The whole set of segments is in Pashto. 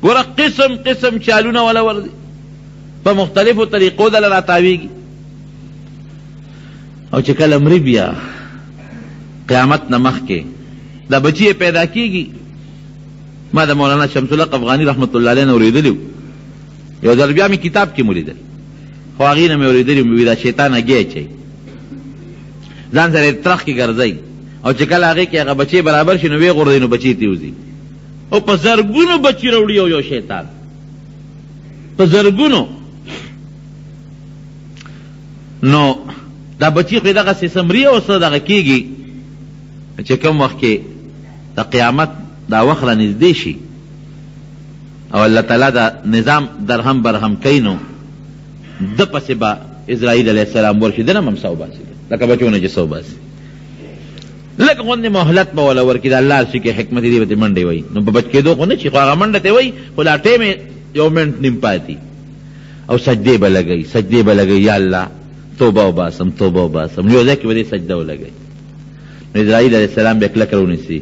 ګوره قسم قسم چالونه ولا ورځي په مختلفو طریقو دله راتاویږي. او چې کله مري بیا قیامت نه مخکې دا بچی پیدا کیږي. ما د مولانا شمس الحق افغاني رحمت الله علیه نه اورېدلی یو ځل بیا مې کتاب کې مولیدل، خو هغې نه مې اورېدلي وي دا شیطان اګی اچوي ځان سره ترخ کې ګرځئ، او چې کله هغې کې هغه بچی برابر شي نو ویې غورځوي نو بچی ترې وځي. او په زرګونو بچي راوړي یو شیطان، په زرګونو. نو دا بچی خو دغسې سمري او څه دغه کېږي چې کوم وخت کې د قیامت دا وخت را نږدې شي او الله تعالی دا نظام درهم برهم کوي نو د پسې به اسرائیل علیه السلام ورشي دنه هم سو باسي لکه بچونه چې سو باسي لکه غوندې مهلت به وله ورکړي د الله هر شي کې حکمت دې به ترې منډې وایي نو په بچ کېدو خو نه شي، خو هغه منډه ته وایي خو لا ټیم یو منټ نیم پاتې او سجدې به لګوي سجدې به لګوي یا الله توبه وباسم توبه وباسم یو ځای کې به دې سجده ولګوي. نو اسرائیل علیه السلام به کلکه ونیسي،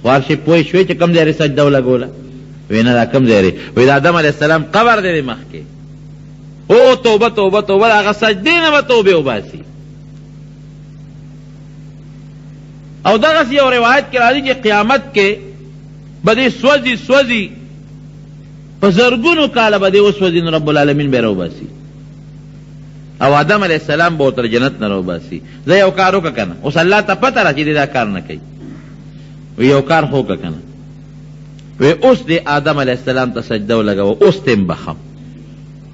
خو هر شي پوه شوې چې کوم ځای سجده ولګوله وی نه دا کوم ځای وی د آدم علیه السلام قبر دی مخکې. او توبه توبه توبه هغه سجدې نه به توبې وباسي. او دغسې یو روایت کې راځي چې قیامت کې به دې سوځي سوځي په زرګونو کاله به دې وسوځي نو رب العالمین به راوباسي او آدم علیه السلام به ورته جنت نه راوباسي. زه یو کار وکړه که نه، اوس الله ته پته را چې دې دا کار نه کوي، وی یو کار خو وکړه که نه، وی اوس دې آدم علیه السلام ته سجده ولګوه اوس ته م بخم.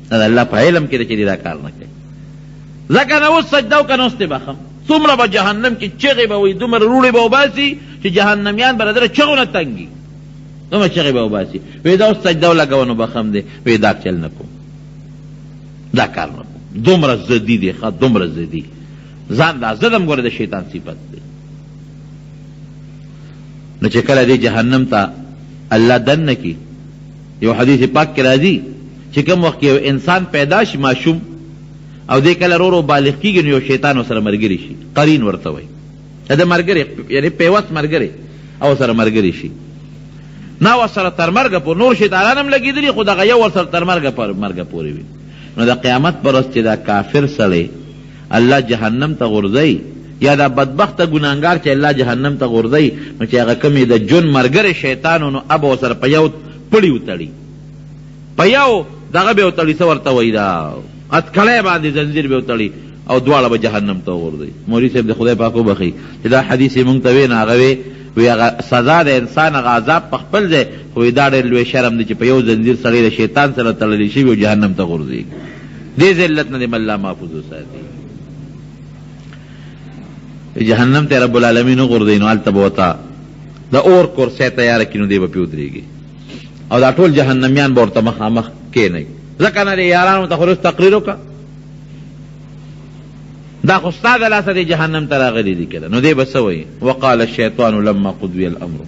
دا د الله په علم کې دی چې دې دا کار نه کوي. ځکه نه اوس سجده وکړه نو اوس ته بخم. څومره به جهنم کې چغې به وي، دومره روړې به وباسي چې جهنمیان به د ده چغو نه تنګي، دومره چغې به وباسي. وی دا اوس سجده ولګوه نو بخم دی. وی دا چل نه کوم، دا کار نه کوم. دومره ضدي دی ښه دومره ضدي ځان دا ضدم ګوره د شیطان صفت دی. نو چې کله دې جهنم ته الله دننه کي، یو حدیث پاک کې راځي چې کوم وخت یو انسان پیدا شي ماشوم او دې کله رو رو بالغ کېږي نو یو شیطان ورسره ملګری شي، قرین ورته وایي، د ملګری یعنې پیوست ملګری او سره ملګری شي. نه ورسره تر مرګه پورې نور شیطانان هم لګېدلي خو دغه یو ورسره تر مرګه پورې وي. نو د قیامت پر ورځ چې دا کافر سړی الله جهنم ته غورځوي یا دا بدبخته ګناهګار چې الله جهنم ته غورځوي نو چې هغه کوم د جون ملګری شیطان نو اب ورسره په یو پړي وتړي، په یو دغه به وتړي څه ورته وایي دا اتکړی باندې زنځیر به وتړي او دواړه به جهنم ته وغورځوي. مولوي صاحب د خدای پاک وبخي چې دا حدیث یې مونږ ته وی نه هغه وی هغه سزا د انسان هغه عذاب په خپل ځای، خو دا ډېر لوی شرم دی چې په یو زنځیر سړی د شیطان سره تړلی شوي او جهنم ته غورځېږي. دې ذلت نه دې الله محفوظ وساتي. جهنم ته رب العالمین وغورځوي نو هلته به ورته د اور کرسی تیاره کړي نو دی به پې ودرېږي او دا ټول جهنمیان به ورته مخامخ کښېنوي. ځکه نه دې یارانو ته خو روز تقریر وکړه دا خو ستا د لاسه دې جهنم ته راغلي دي کله نو دی به څه وایي وقال الشیطان لما قضي الامر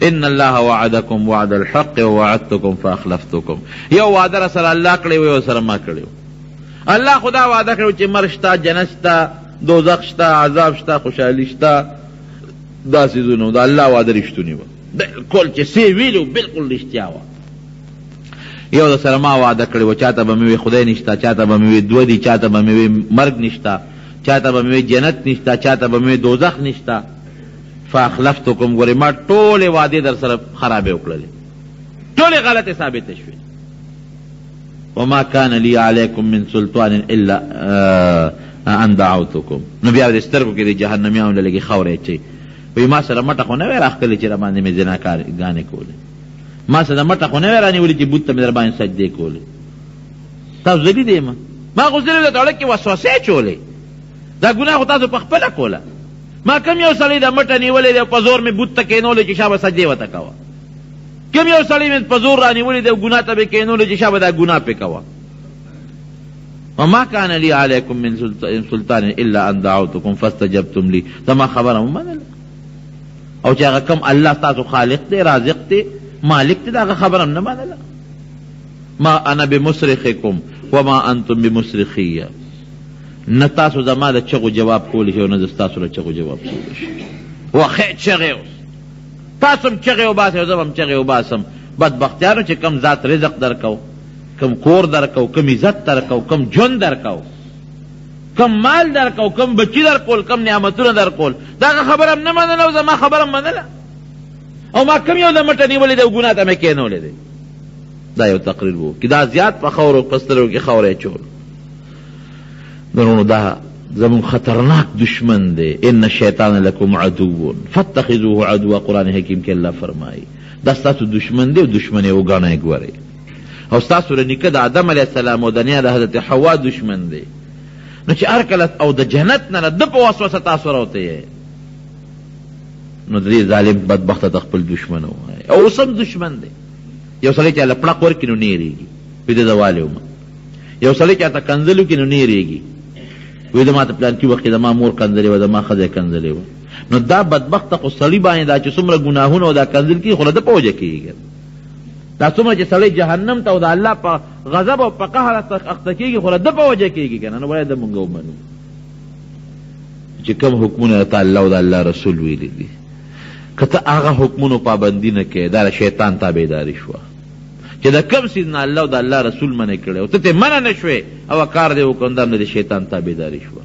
ان الله وعدكم وعد الحق ووعدتكم فاخلفتكم. یو وعده را سره الله کړی وی او سره ما کړی الله خدا وعده کړو چې مرګ شته، جنت شته، دوزخ شته، عذاب شته، خوشحالي شته، دا څیزونه د الله وعده رښتونې وه بالکل چې څه ویلي بالکل رښتیا وه. یو د سره ما وعده کړې وه چاته به مې وي خدای نشته، چاته به مې وي دوه دي، چاته به مې وي مرګ نشته، چاته به مې وي جنت نشته، چاته به مې وي دوزخ نشته. فاخلفتکم ګورې ما ټولې وعدې در سره خرابې وکړلې، ټولې غلطې ثابتې شوې. وما كان لي عليكم من سلطان الا ان دعوتكم. نو بیا د سترګو کې د جهنميانو له لږې خاورې اچوي وایي ما سره مټه خو نه وی راښکلې چې را باندې مې زناګانې کولې، ما سره مټه خو نه وی رانیولې چې بوت ته مې در باندې سجدې کولې. تاسو زلي دی ما خو صرف د تړک کې وسوسې اچولې، دا ګناه خو تاسو په خپله کوله. ما کم یو سړی د مټه نیولې دی په زور مې بوت ته کېنولې چې شابه سجدې ورته کوه، کم یو سړی مې په زور رانیولې دی ګناه ته به کېنولې چې شابه دا ګناه پې کوه. وما كان لي عليكم من سلطان الا ان دعوتكم فاستجبتم لي. زما خبره ومنله او چې هغه کم الله تاسو خالق دی رازق دی مالک دی دا هغه خبره هم نه منله. ما انا بمصرخکم وما انتم بمصرخیه. نه تاسو زما د چغو جواب کولی شئ او نه زه ستاسو له چغو جواب کولی شئ. وخې چغې اوس تاسو هم چغې وباسئ او زه به هم چغې وباسم بدبختیانو چې کم ذات رزق درکو، کم کور درکو، کم عزت درکو، کم جون درکو، کم مال درکو، کم بچی درکول، کم نعمتونه درکول، دا خبرم نه منله او زما خبرم منله، او ما کم یو د مټه نیولې دی او ګناه ته مې کېنولې دی. دا یو تقریر و چې دا زیات په خاورو په سترګو کې خاوره اچول. درونو دا زمون خطرناک دشمن دی. ان الشیطان لکم عدو فاتخذوه عدوا، قرآن حکیم کې الله فرمایي دا ستاسو دشمن دی او دشمن یې وګڼئ ګورئ. او ستاسو د نیکه د آدم علیه السلام او د نیا د حضرت حوا دشمن دی. نو چې هر کله او د جنت نه د په وسوسه تاسو راوته نو د دې ظالم بدبخت ته خپل دشمن وایي او اوس هم دشمن دی. یو سړی چې هله پړق ورکړي نو نه یېرېږي، وایي د والي وم. یو سړی چې هته کنځل وکړي نو نه یېرېږي، وایي د ما ته پلانکي وخت کې د ما مور کنځلې وه، د ما ښځه کنځلې وه. نو دا بدبخته خو سړي باندې دا چې څومره ګناهونه او دا کنځل کېږي خو له ده په وجه کېږي. دا څومره چې سړی جهنم ته او د الله په غضب او په قهر اخته کېږي خو له ده په وجه کېږي که نه. نو باید مونږ ومنو چې کوم حکمونه ته الله او د الله رسول ویلي دي، که ته هغه حکمونو پابندي نه کوې دا شیطان تابعداري شوه. چې د کوم څیز نه الله او د الله رسول منع کړی او ته ترې منع نه شوې او کار دې وکړ، دا هم د شیطان تابعداري شوه.